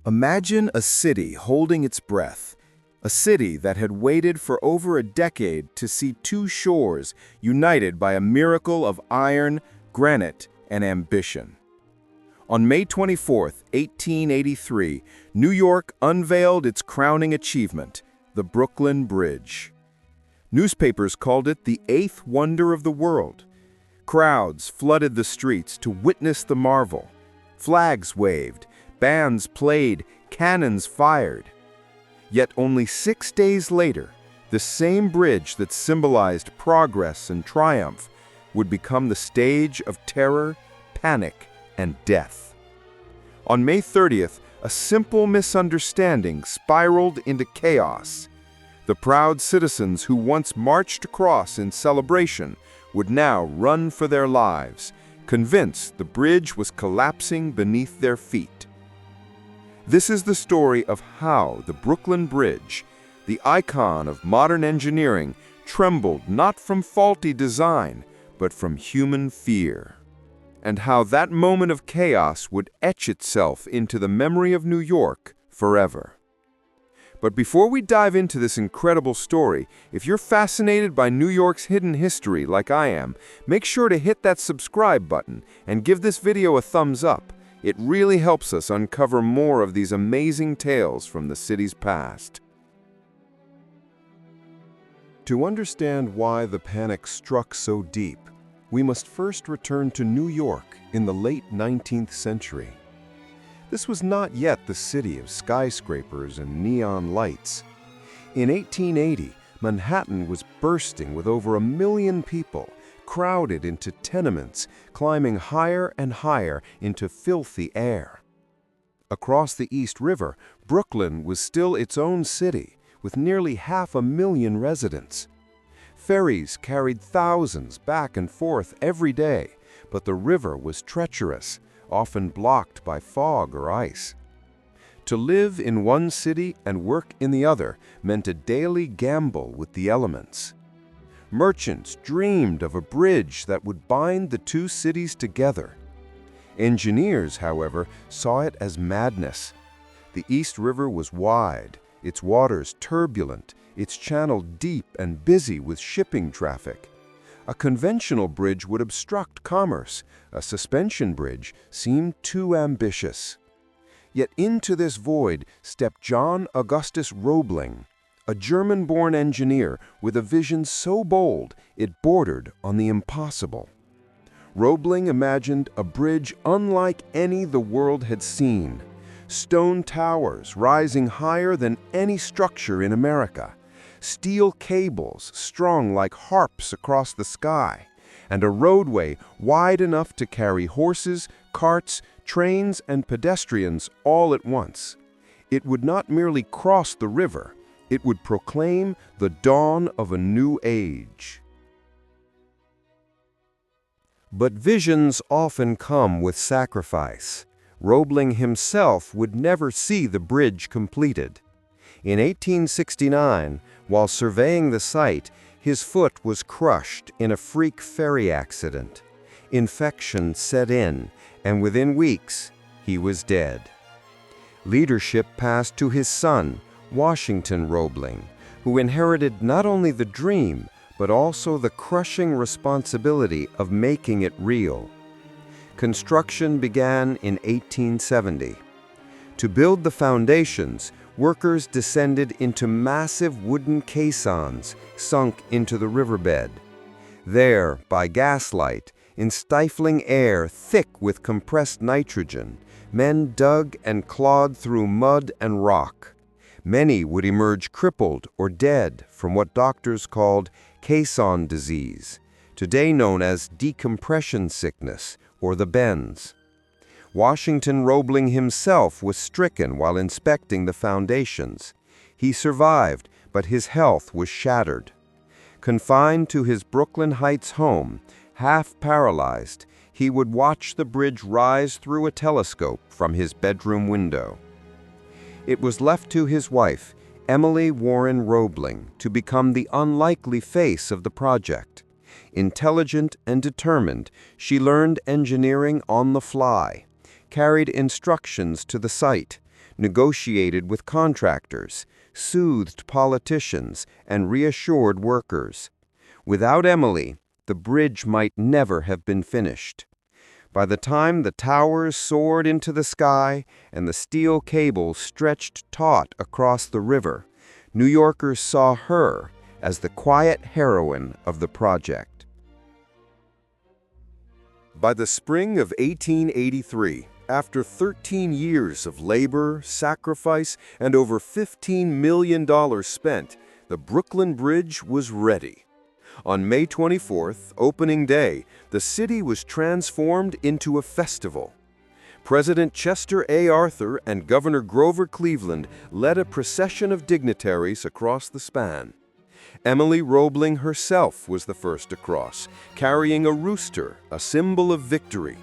Imagine a city holding its breath, a city that had waited for over a decade to see two shores united by a miracle of iron, granite, and ambition. On May 24, 1883, New York unveiled its crowning achievement, the Brooklyn Bridge. Newspapers called it the eighth wonder of the world. Crowds flooded the streets to witness the marvel. Flags waved, bands played, cannons fired. Yet only 6 days later, the same bridge that symbolized progress and triumph would become the stage of terror, panic, and death. On May 30th, a simple misunderstanding spiraled into chaos. The proud citizens who once marched across in celebration would now run for their lives, convinced the bridge was collapsing beneath their feet. This is the story of how the Brooklyn Bridge, the icon of modern engineering, trembled not from faulty design, but from human fear. And how that moment of chaos would etch itself into the memory of New York forever. But before we dive into this incredible story, if you're fascinated by New York's hidden history like I am, make sure to hit that subscribe button and give this video a thumbs up. It really helps us uncover more of these amazing tales from the city's past. To understand why the panic struck so deep, we must first return to New York in the late 19th century. This was not yet the city of skyscrapers and neon lights. In 1880, Manhattan was bursting with over 1 million people, crowded into tenements, climbing higher and higher into filthy air. Across the East River, Brooklyn was still its own city, with nearly 500,000 residents. Ferries carried thousands back and forth every day, but the river was treacherous, often blocked by fog or ice. To live in one city and work in the other meant a daily gamble with the elements. Merchants dreamed of a bridge that would bind the two cities together. Engineers, however, saw it as madness. The East River was wide, its waters turbulent, its channel deep and busy with shipping traffic. A conventional bridge would obstruct commerce. A suspension bridge seemed too ambitious. Yet into this void stepped John Augustus Roebling, a German-born engineer with a vision so bold it bordered on the impossible. Roebling imagined a bridge unlike any the world had seen. Stone towers rising higher than any structure in America, steel cables strung like harps across the sky, and a roadway wide enough to carry horses, carts, trains, and pedestrians all at once. It would not merely cross the river, it would proclaim the dawn of a new age. But visions often come with sacrifice. Roebling himself would never see the bridge completed. In 1869, while surveying the site, his foot was crushed in a freak ferry accident. Infection set in, and within weeks, he was dead. Leadership passed to his son, Washington Roebling, who inherited not only the dream, but also the crushing responsibility of making it real. Construction began in 1870. To build the foundations, workers descended into massive wooden caissons sunk into the riverbed. There, by gaslight, in stifling air thick with compressed nitrogen, men dug and clawed through mud and rock. Many would emerge crippled or dead from what doctors called caisson disease, today known as decompression sickness or the bends. Washington Roebling himself was stricken while inspecting the foundations. He survived, but his health was shattered. Confined to his Brooklyn Heights home, half paralyzed, he would watch the bridge rise through a telescope from his bedroom window. It was left to his wife, Emily Warren Roebling, to become the unlikely face of the project. Intelligent and determined, she learned engineering on the fly, carried instructions to the site, negotiated with contractors, soothed politicians, and reassured workers. Without Emily, the bridge might never have been finished. By the time the towers soared into the sky and the steel cables stretched taut across the river, New Yorkers saw her as the quiet heroine of the project. By the spring of 1883, after 13 years of labor, sacrifice, and over $15 million spent, the Brooklyn Bridge was ready. On May 24th, opening day, the city was transformed into a festival. President Chester A. Arthur and Governor Grover Cleveland led a procession of dignitaries across the span. Emily Roebling herself was the first to cross, carrying a rooster, a symbol of victory.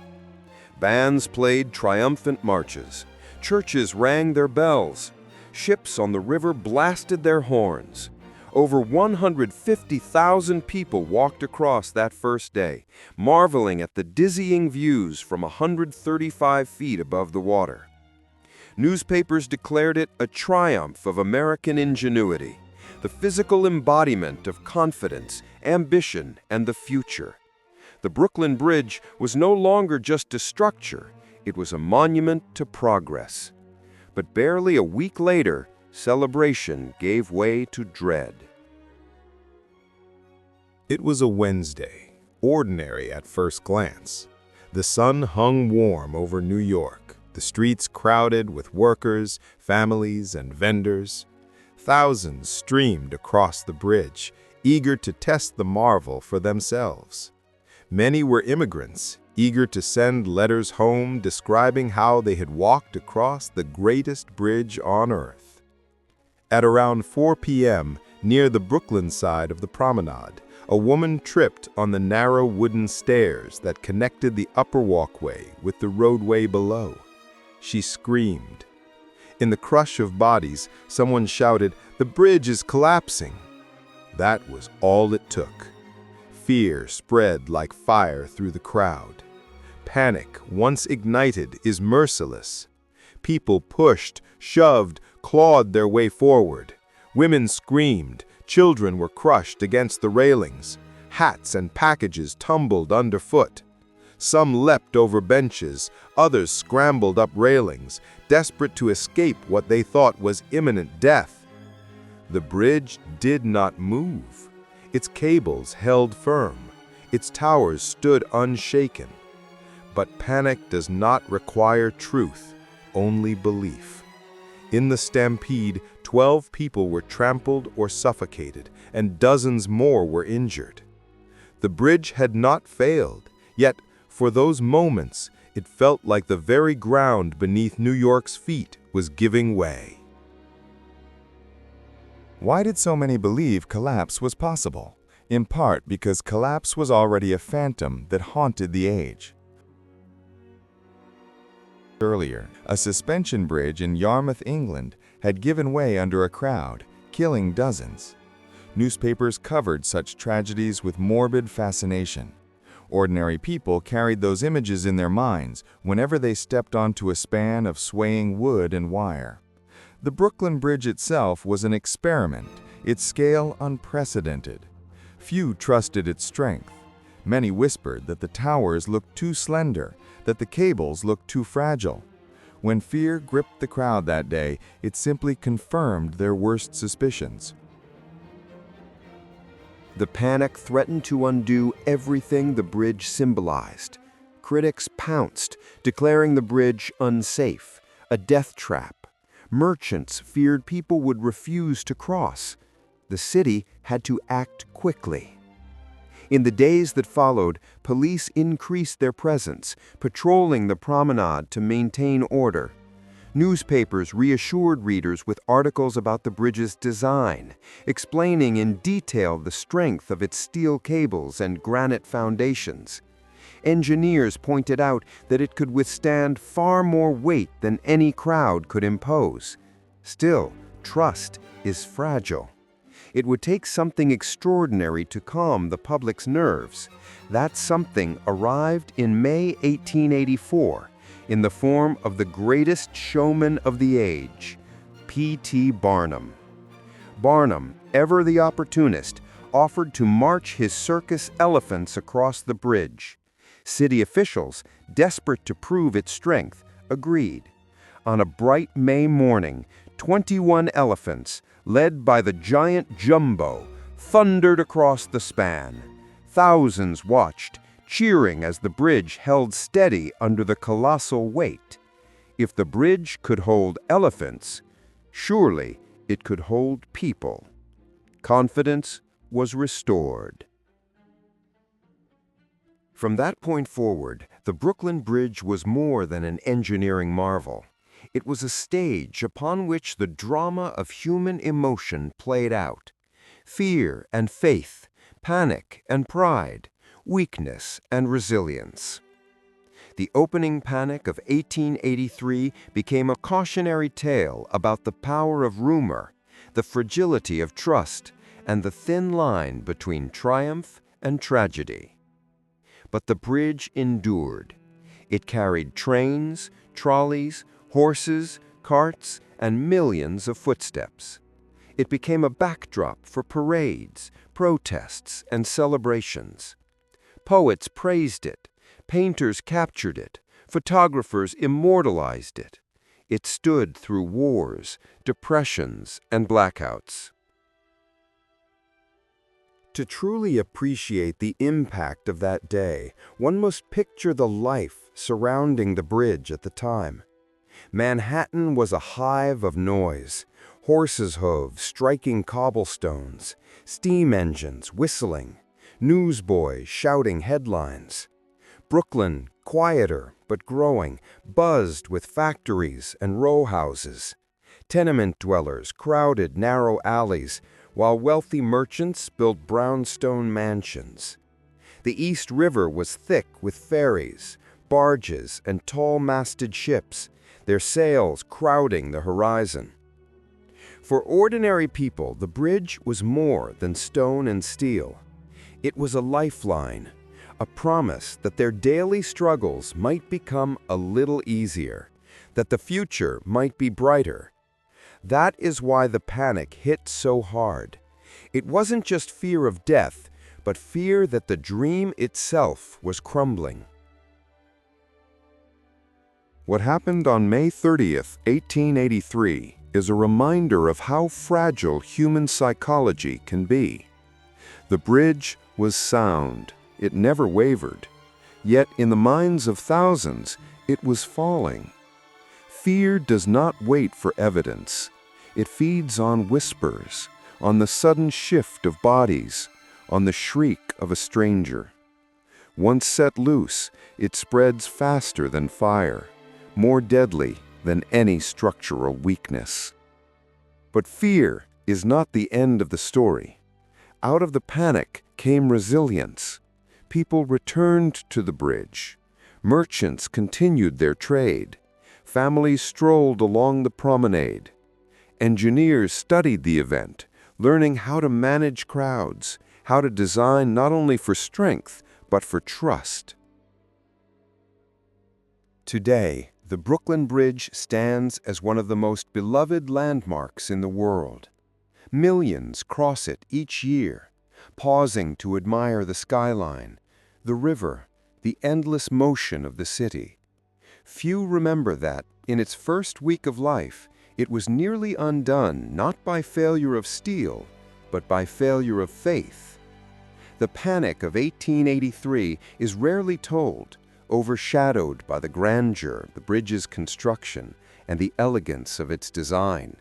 Bands played triumphant marches. Churches rang their bells. Ships on the river blasted their horns. Over 150,000 people walked across that first day, marveling at the dizzying views from 135 feet above the water. Newspapers declared it a triumph of American ingenuity, the physical embodiment of confidence, ambition, and the future. The Brooklyn Bridge was no longer just a structure, it was a monument to progress. But barely a week later, celebration gave way to dread. It was a Wednesday, ordinary at first glance. The sun hung warm over New York, the streets crowded with workers, families, and vendors. Thousands streamed across the bridge, eager to test the marvel for themselves. Many were immigrants, eager to send letters home describing how they had walked across the greatest bridge on earth. At around 4 p.m., near the Brooklyn side of the promenade, a woman tripped on the narrow wooden stairs that connected the upper walkway with the roadway below. She screamed. In the crush of bodies, someone shouted, "The bridge is collapsing!" That was all it took. Fear spread like fire through the crowd. Panic, once ignited, is merciless. People pushed, shoved, clawed their way forward. Women screamed, children were crushed against the railings. Hats and packages tumbled underfoot. Some leapt over benches, others scrambled up railings, desperate to escape what they thought was imminent death. The bridge did not move. Its cables held firm. Its towers stood unshaken. But panic does not require truth, only belief. In the stampede, 12 people were trampled or suffocated, and dozens more were injured. The bridge had not failed, yet for those moments, it felt like the very ground beneath New York's feet was giving way. Why did so many believe collapse was possible? In part because collapse was already a phantom that haunted the age. Earlier, a suspension bridge in Yarmouth, England, had given way under a crowd, killing dozens. Newspapers covered such tragedies with morbid fascination. Ordinary people carried those images in their minds whenever they stepped onto a span of swaying wood and wire. The Brooklyn Bridge itself was an experiment, its scale unprecedented. Few trusted its strength. Many whispered that the towers looked too slender, that the cables looked too fragile. When fear gripped the crowd that day, it simply confirmed their worst suspicions. The panic threatened to undo everything the bridge symbolized. Critics pounced, declaring the bridge unsafe, a death trap. Merchants feared people would refuse to cross. The city had to act quickly. In the days that followed, police increased their presence, patrolling the promenade to maintain order. Newspapers reassured readers with articles about the bridge's design, explaining in detail the strength of its steel cables and granite foundations. Engineers pointed out that it could withstand far more weight than any crowd could impose. Still, trust is fragile. It would take something extraordinary to calm the public's nerves. That something arrived in May 1884, in the form of the greatest showman of the age, P.T. Barnum. Barnum, ever the opportunist, offered to march his circus elephants across the bridge. City officials, desperate to prove its strength, agreed. On a bright May morning, 21 elephants, led by the giant Jumbo, thundered across the span. Thousands watched, cheering as the bridge held steady under the colossal weight. If the bridge could hold elephants, surely it could hold people. Confidence was restored. From that point forward, the Brooklyn Bridge was more than an engineering marvel. It was a stage upon which the drama of human emotion played out. Fear and faith, panic and pride, weakness and resilience. The opening panic of 1883 became a cautionary tale about the power of rumor, the fragility of trust, and the thin line between triumph and tragedy. But the bridge endured. It carried trains, trolleys, horses, carts, and millions of footsteps. It became a backdrop for parades, protests, and celebrations. Poets praised it, painters captured it, photographers immortalized it. It stood through wars, depressions, and blackouts. To truly appreciate the impact of that day, one must picture the life surrounding the bridge at the time. Manhattan was a hive of noise, horses' hooves striking cobblestones, steam engines whistling, newsboys shouting headlines. Brooklyn, quieter but growing, buzzed with factories and row houses. Tenement dwellers crowded narrow alleys, while wealthy merchants built brownstone mansions. The East River was thick with ferries, barges, and tall-masted ships, their sails crowding the horizon. For ordinary people, the bridge was more than stone and steel. It was a lifeline, a promise that their daily struggles might become a little easier, that the future might be brighter. That is why the panic hit so hard. It wasn't just fear of death, but fear that the dream itself was crumbling. What happened on May 30th, 1883, is a reminder of how fragile human psychology can be. The bridge was sound. It never wavered. Yet in the minds of thousands, it was falling. Fear does not wait for evidence. It feeds on whispers, on the sudden shift of bodies, on the shriek of a stranger. Once set loose, it spreads faster than fire, more deadly than any structural weakness. But fear is not the end of the story. Out of the panic came resilience. People returned to the bridge. Merchants continued their trade. Families strolled along the promenade. Engineers studied the event, learning how to manage crowds, how to design not only for strength, but for trust. Today, the Brooklyn Bridge stands as one of the most beloved landmarks in the world. Millions cross it each year, pausing to admire the skyline, the river, the endless motion of the city. Few remember that, in its first week of life, it was nearly undone not by failure of steel, but by failure of faith. The panic of 1883 is rarely told, overshadowed by the grandeur of the bridge's construction and the elegance of its design.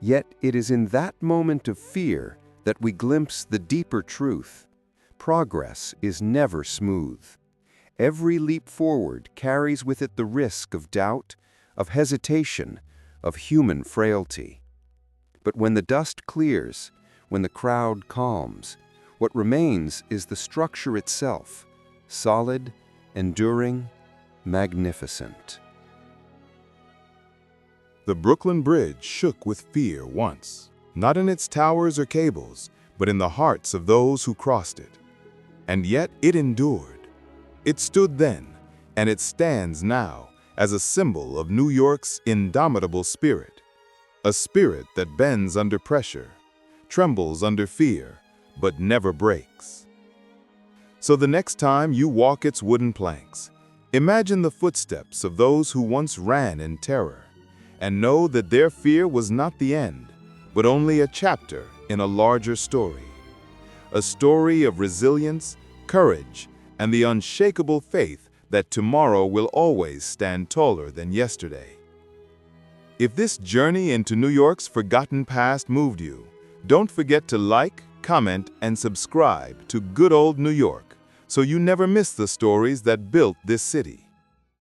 Yet it is in that moment of fear that we glimpse the deeper truth. Progress is never smooth. Every leap forward carries with it the risk of doubt, of hesitation, of human frailty. But when the dust clears, when the crowd calms, what remains is the structure itself, solid, enduring, magnificent. The Brooklyn Bridge shook with fear once, not in its towers or cables, but in the hearts of those who crossed it. And yet it endured. It stood then, and it stands now, as a symbol of New York's indomitable spirit, a spirit that bends under pressure, trembles under fear, but never breaks. So the next time you walk its wooden planks, imagine the footsteps of those who once ran in terror, and know that their fear was not the end, but only a chapter in a larger story. A story of resilience, courage, and the unshakable faith that tomorrow will always stand taller than yesterday. If this journey into New York's forgotten past moved you, don't forget to like, comment, and subscribe to Good Old New York so you never miss the stories that built this city.